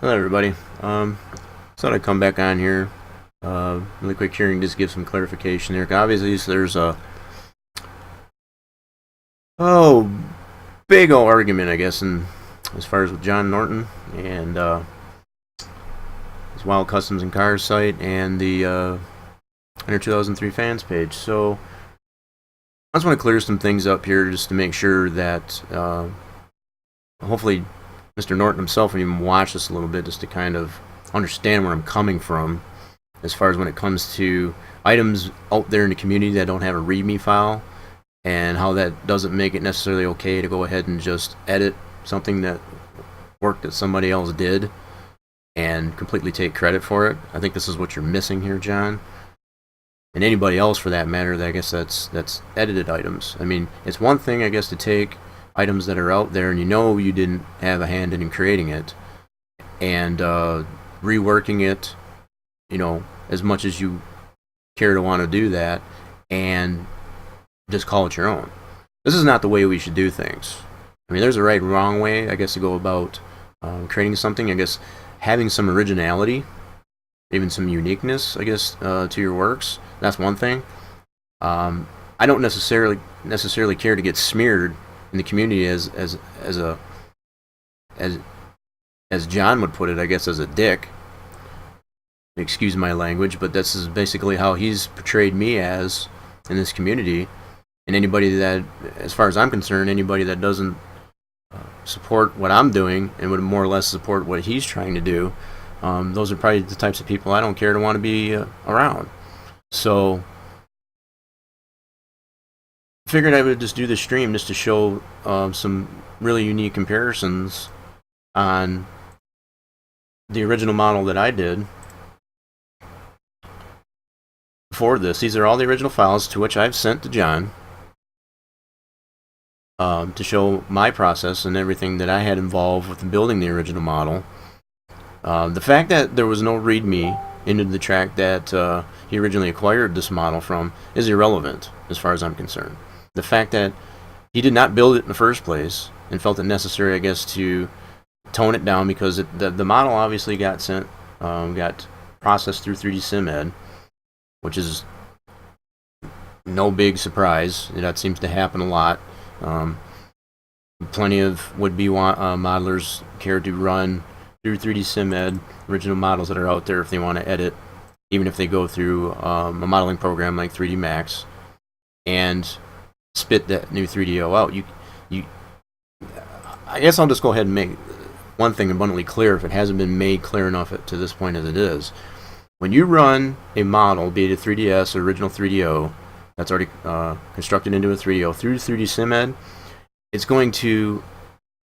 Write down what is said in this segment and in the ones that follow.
Hello, everybody. Thought I'd come back on here really quick here and just give some clarification here. Obviously, there's a oh big old argument, I guess, in as far as with John Norton and his Wild Customs and Cars site and the Under 2003 fans page. So I just want to clear some things up here just to make sure that hopefully Mr. Norton himself will even watch this a little bit just to kind of understand where I'm coming from as far as when it comes to items out there in the community that don't have a README file and how that doesn't make it necessarily okay to go ahead and just edit something that work that somebody else did and completely take credit for it. I think this is what you're missing here, John. And anybody else for that matter, I guess that's edited items. I mean, it's one thing, I guess, to take items that are out there and you know you didn't have a hand in creating it and reworking it, you know, as much as you care to want to do that and just call it your own. This is not the way we should do things. I mean, there's a right and wrong way, I guess, to go about creating something. I guess having some originality, even some uniqueness, I guess, to your works. That's one thing. I don't necessarily care to get smeared in the community as John would put it, I guess, as a dick. Excuse my language, but this is basically how he's portrayed me as in this community. And anybody that, as far as I'm concerned, anybody that doesn't support what I'm doing and would more or less support what he's trying to do, those are probably the types of people I don't care to want to be around. So I figured I would just do this stream just to show some really unique comparisons on the original model that I did for this. These are all the original files to which I've sent to John to show my process and everything that I had involved with building the original model. The fact that there was no README into the track that he originally acquired this model from is irrelevant as far as I'm concerned. The fact that he did not build it in the first place and felt it necessary, I guess, to tone it down because the model obviously got sent, got processed through 3D SimEd, which is no big surprise. That seems to happen a lot. Plenty of would-be modelers care to run through 3D SimEd original models that are out there if they want to edit, even if they go through a modeling program like 3D Max and spit that new 3DO out. I guess I'll just go ahead and make one thing abundantly clear if it hasn't been made clear enough to this point as it is. When you run a model, be it a 3DS or original 3DO, that's already constructed into a 3DO through 3D SimEd, it's going to,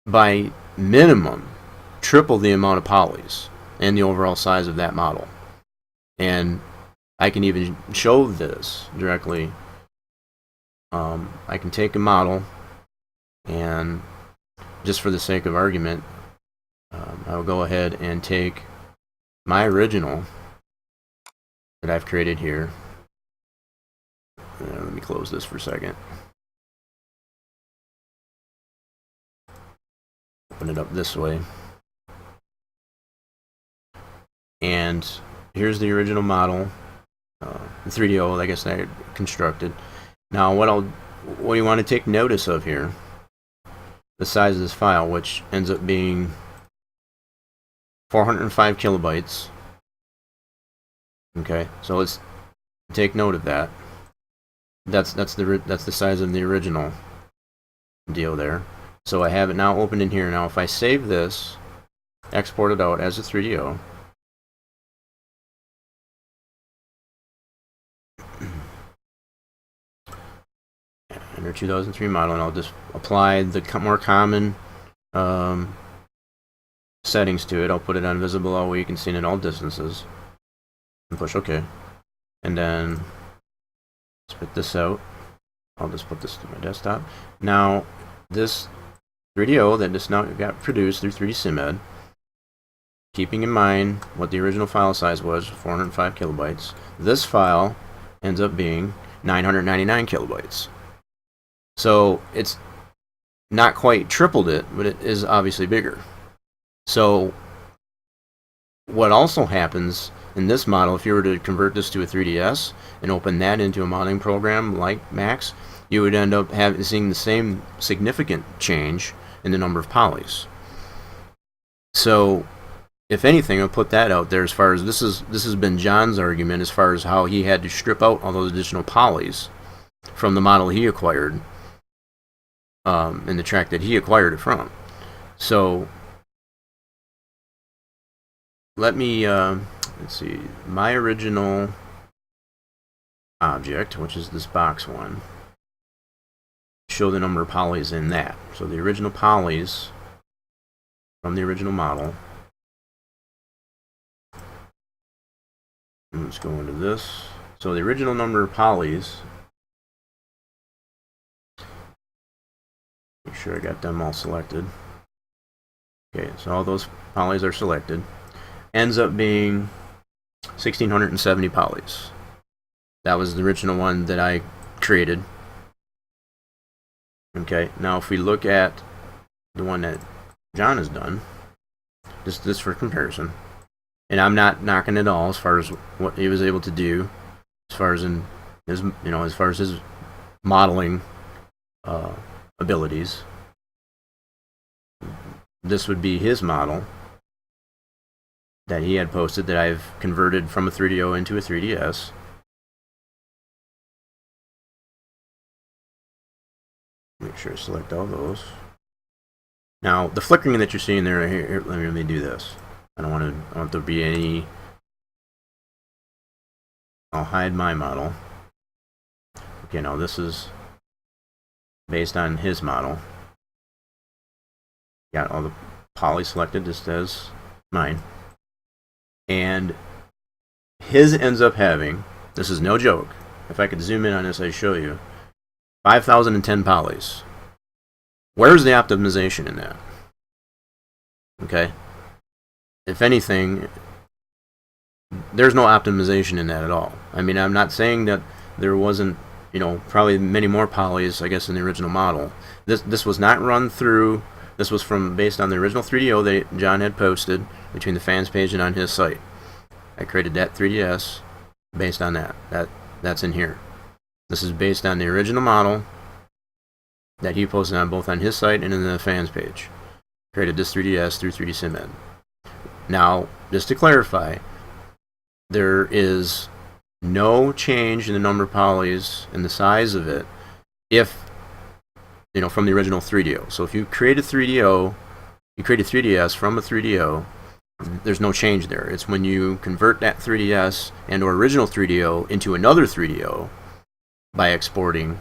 by minimum, triple the amount of polys and the overall size of that model. And I can even show this directly. I can take a model and, just for the sake of argument, I will go ahead and take my original that I've created here. Let me close this for a second. Open it up this way. And here's the original model, the 3DO, I guess I constructed. Now, what you want to take notice of here, the size of this file, which ends up being 405 kilobytes. Okay, so let's take note of that. That's the size of the original deal there. So I have it now opened in here. Now, if I save this, export it out as a 3DO. Under 2003 model, and I'll just apply the more common settings to it. I'll put it on visible all week and see it in all distances, and push OK. And then spit this out. I'll just put this to my desktop. Now, this 3DO that just now got produced through 3D SimEd, keeping in mind what the original file size was, 405 kilobytes, this file ends up being 999 kilobytes. So it's not quite tripled it, but it is obviously bigger. So what also happens in this model, if you were to convert this to a 3DS and open that into a modeling program like Max, you would end up seeing the same significant change in the number of polys. So, if anything, I'll put that out there as far as this has been John's argument as far as how he had to strip out all those additional polys from the model he acquired in the track that he acquired it from. So let me let's see, my original object, which is this box one, show the number of polys in that. So the original polys from the original model. Let's go into this. So the original number of polys, make sure I got them all selected. Okay, so all those polys are selected. Ends up being 1,670 polys. That was the original one that I created. Okay, now if we look at the one that John has done, just this for comparison, and I'm not knocking it all as far as what he was able to do, as far as in his, as far as his modeling abilities. This would be his model that he had posted that I've converted from a 3DO into a 3DS. Make sure I select all those. Now, the flickering that you're seeing there, here, let me do this. I don't want there to be any. I'll hide my model. Okay, now this is based on his model. Got all the poly selected just as mine. And his ends up having, this is no joke, if I could zoom in on this, I'd show you, 5,010 polys. Where's the optimization in that? Okay? If anything, there's no optimization in that at all. I mean, I'm not saying that there wasn't, probably many more polys, I guess, in the original model. This was not run through, this was based on the original 3DO that John had posted between the fans page and on his site. I created that 3DS based on that. That's in here. This is based on the original model that he posted on both on his site and in the fans page. Created this 3DS through 3D SimEd. Now, just to clarify, there is no change in the number of polys and the size of it if, from the original 3DO. So if you create a 3DO, you create a 3DS from a 3DO, there's no change there. It's when you convert that 3DS and or original 3DO into another 3DO by exporting,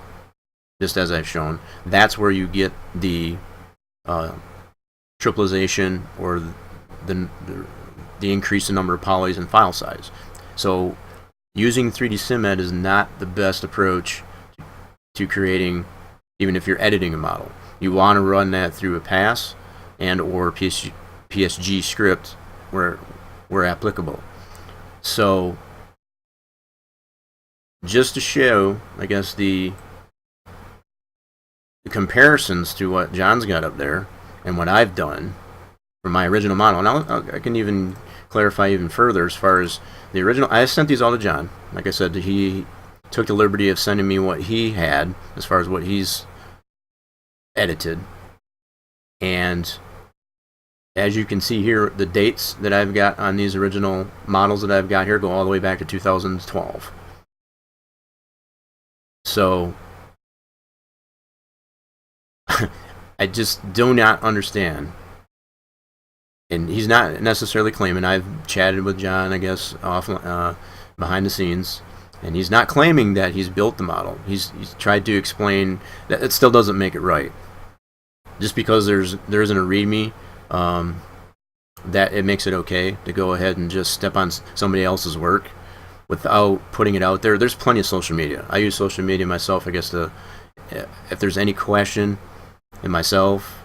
just as I've shown, that's where you get the tripleization or the increase in number of polys and file size. So using 3D SimEd is not the best approach to creating, even if you're editing a model. You want to run that through a pass and or PSG script where applicable. So just to show, I guess, the comparisons to what John's got up there and what I've done for my original model. And I can even clarify even further as far as the original. I sent these all to John. Like I said, he took the liberty of sending me what he had as far as what he's edited. And as you can see here, the dates that I've got on these original models that I've got here go all the way back to 2012. So I just do not understand. And he's not necessarily claiming. I've chatted with John, I guess, behind the scenes, and he's not claiming that he's built the model. He's tried to explain that it still doesn't make it right. Just because there isn't a README, that it makes it okay to go ahead and just step on somebody else's work without putting it out there. There's plenty of social media. I use social media myself, I guess, if there's any question in myself,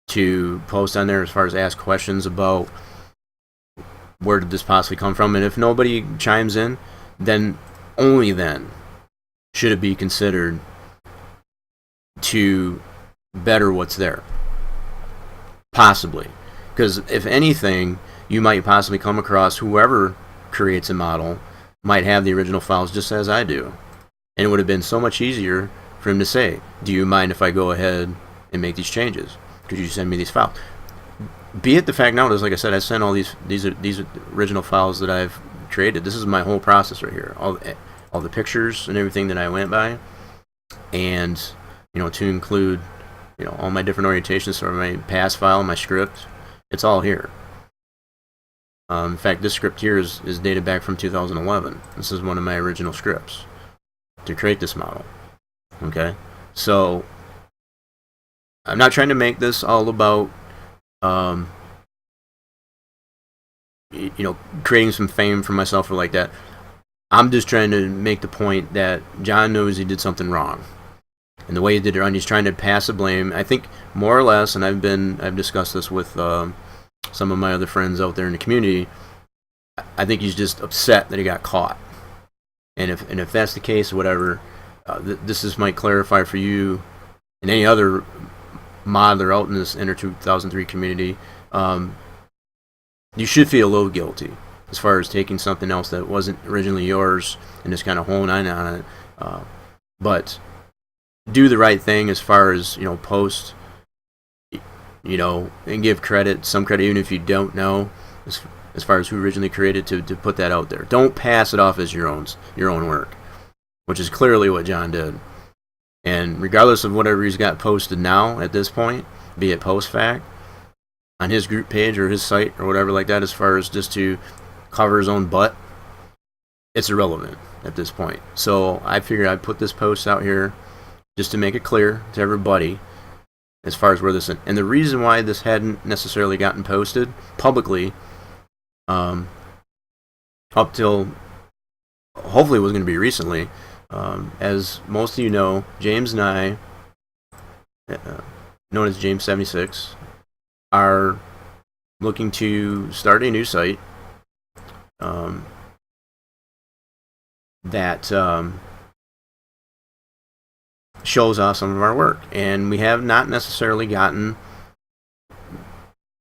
to post on there as far as ask questions about where did this possibly come from. And if nobody chimes in, then only then should it be considered to better what's there. Possibly. Because if anything, you might possibly come across whoever creates a model might have the original files just as I do. And it would have been so much easier for him to say, do you mind if I go ahead and make these changes? Could you send me these files? Be it the fact now, as like I said, I sent all these original files that I've created. This is my whole process right here. All the pictures and everything that I went by, and to include all my different orientations for my pass file, my script. It's all here. In fact, this script here is dated back from 2011. This is one of my original scripts to create this model. Okay, so I'm not trying to make this all about creating some fame for myself or like that. I'm just trying to make the point that John knows he did something wrong, and the way he did it wrong, he's trying to pass the blame. I think more or less, and I've discussed this with some of my other friends out there in the community. I think he's just upset that he got caught, and if that's the case, whatever. This might clarify for you and any other modeler out in this Enter 2003 community. You should feel a little guilty as far as taking something else that wasn't originally yours and just kind of honing in on it. But do the right thing as far as post, and give some credit even if you don't know as far as who originally created to put that out there. Don't pass it off as your own work, which is clearly what John did. And regardless of whatever he's got posted now at this point, be it post-fact, on his group page or his site or whatever like that, as far as just to cover his own butt, it's irrelevant at this point. So I figured I'd put this post out here just to make it clear to everybody as far as where this is. And the reason why this hadn't necessarily gotten posted publicly up till hopefully it was going to be recently, as most of you know, James and I, known as James 76, are looking to start a new site that shows off some of our work, and we have not necessarily gotten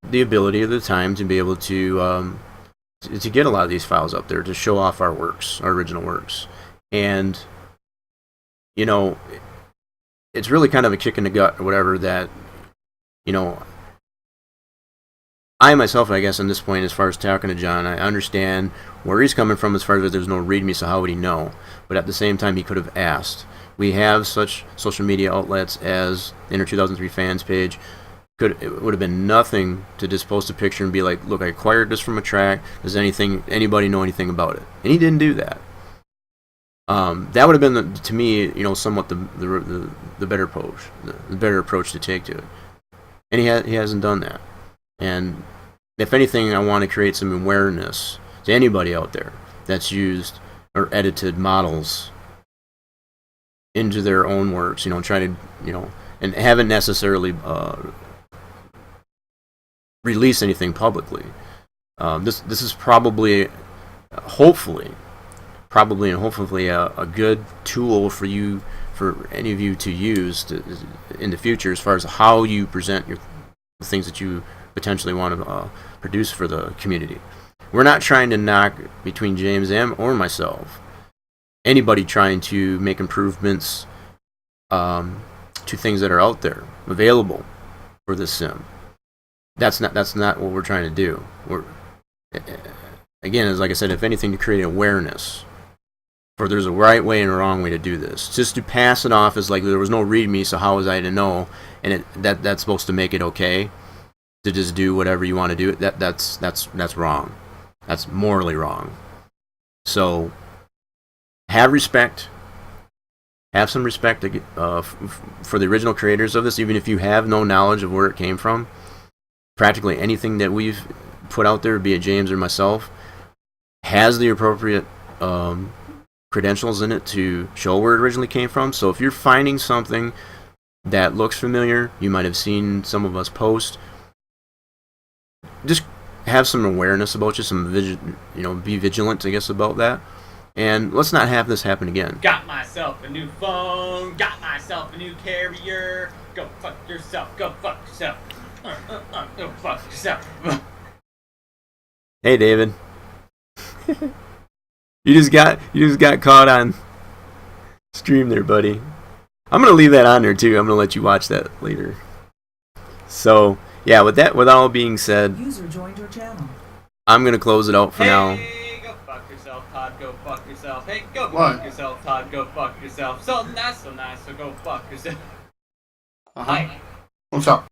the ability or the time to be able to get a lot of these files up there to show off our works, our original works. And it's really kind of a kick in the gut or whatever that I myself, I guess, on this point, as far as talking to John, I understand where he's coming from as far as there's no README, so how would he know? But at the same time, he could have asked. We have such social media outlets as the Inner 2003 fans page. It would have been nothing to just post a picture and be like, look, I acquired this from a track. Does anybody know anything about it? And he didn't do that. That would have been, to me, somewhat the better approach, the better approach to take to it. And he hasn't done that. And if anything, I want to create some awareness to anybody out there that's used or edited models into their own works, try to, and haven't necessarily released anything publicly. This is probably, hopefully a good tool for any of you to use in the future as far as how you present the things that you potentially want to produce for the community. We're not trying to knock between James or myself anybody trying to make improvements to things that are out there available for this sim. That's not what we're trying to do. Again, as like I said, if anything, to create awareness for there's a right way and a wrong way to do this. Just to pass it off as like there was no README, so how was I to know? And that's supposed to make it okay to just do whatever you want to do. That's wrong. That's morally wrong. So have respect. Have some respect for the original creators of this, even if you have no knowledge of where it came from. Practically anything that we've put out there, be it James or myself, has the appropriate credentials in it to show where it originally came from. So if you're finding something that looks familiar, you might have seen some of us post, just have some awareness about you, be vigilant, I guess, about that. And let's not have this happen again. Got myself a new phone, got myself a new carrier. Go fuck yourself, go fuck yourself. Go fuck yourself. Hey, David. You just got caught on stream there, buddy. I'm gonna leave that on there too. I'm gonna let you watch that later. So yeah, with all being said, User joined your channel. I'm gonna close it out for now. Hey, go fuck yourself, Todd. Go fuck yourself. Hey, go fuck yourself, Todd. Go fuck yourself. So nice, so go fuck yourself. Uh-huh. Hi. What's up?